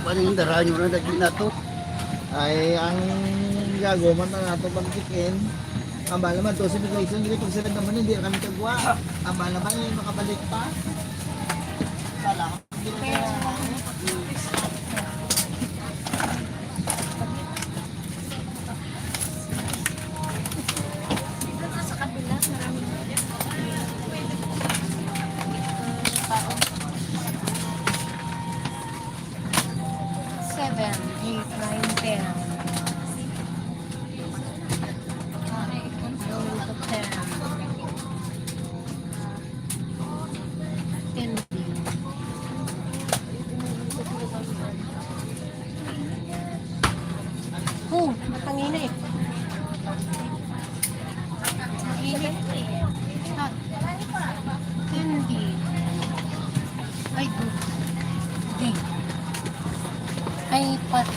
Paano yung darahan nyo na daging na to? Ay, ang gagawa na nato pagkikin. Ang balaman to, sabi ko isang gili, pag sila naman hindi kami kagwa. Ang balaman yung makabalik pa. Kala ko. Matanginit. Init. Hot. Candy. Ay, good. D. Ay, pat.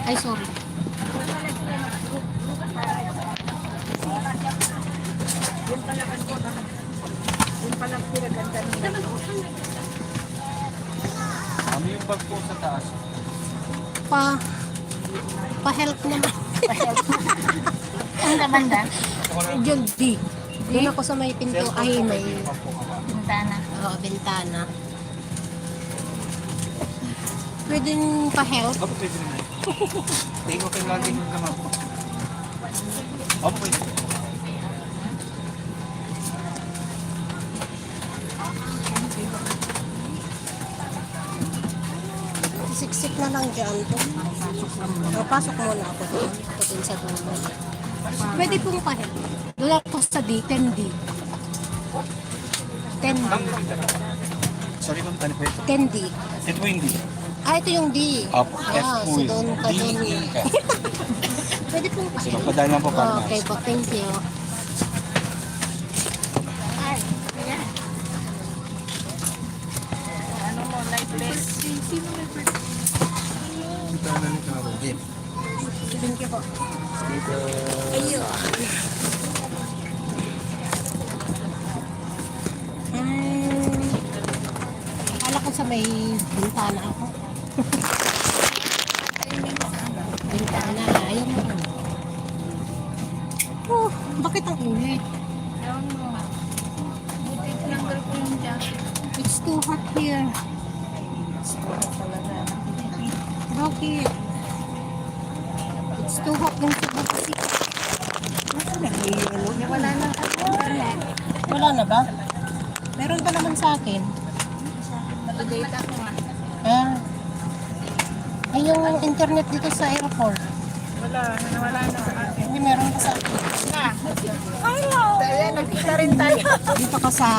Ay, sorry. Ano yung bag po sa taas? Pa-help naman. Ang banda? Yung D. Doon ako sa may pinto. Ay, may Bintana. Oo, bintana. Pwedeng pa-help. Opo, pwede naman. Tingin ko kayo lagi yung kamay po. Opo, pwede. Siksik na lang dyan to. Pasok muna ako doon. Pagin sa dulo. Pwede pong pa-help. Doon ako sa D, 10D. 10D. Sorry ma'am, tani po ito. 10D. Ito po hindi. Ah, ito yung D. Opo, F po so yun. doon ka doon. D-E ka. Pwede pong So, pa-help. magpadaan lang po para Okay po, thank you. Ano mo, lifeless? Thank you po. Ayun. Akala ko sa may bintana ako. Bintana, ayun mo. Oh, bakit ang init? Ewan mo. Buti tinanggal ko yung jacket. It's too hot here. Bakit? It's too hot din sa kasi. Wala na. Wala na ba? Meron pa naman sa akin. Nag-data ko nga. Ah. Ay, yung internet dito sa airport. Nawala na sa akin. Hindi, meron pa sa akin. Na. Hello! Kaya nagkita rin tayo. Dito ka sa...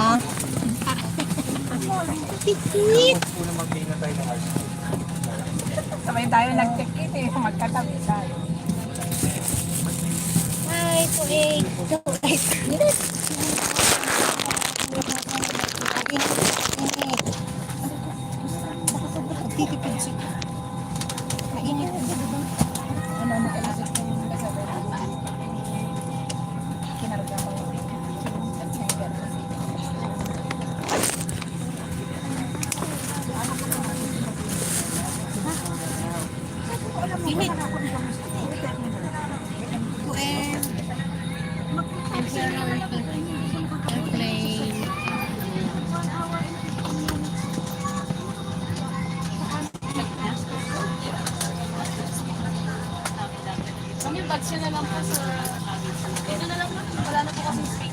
Tikit! po na mag-ina tayo ng art. Sabay tayo nagtikit eh. Magkatabi tayo. Hi, Kuwait! Kuwait! Init! Init! Titipid siya. Mainit. Ano mo ka lang sa kinarga ko. Init. Kuwait. Airplane. Kami bags na lang po sa... Ito na lang po. Wala na po kasi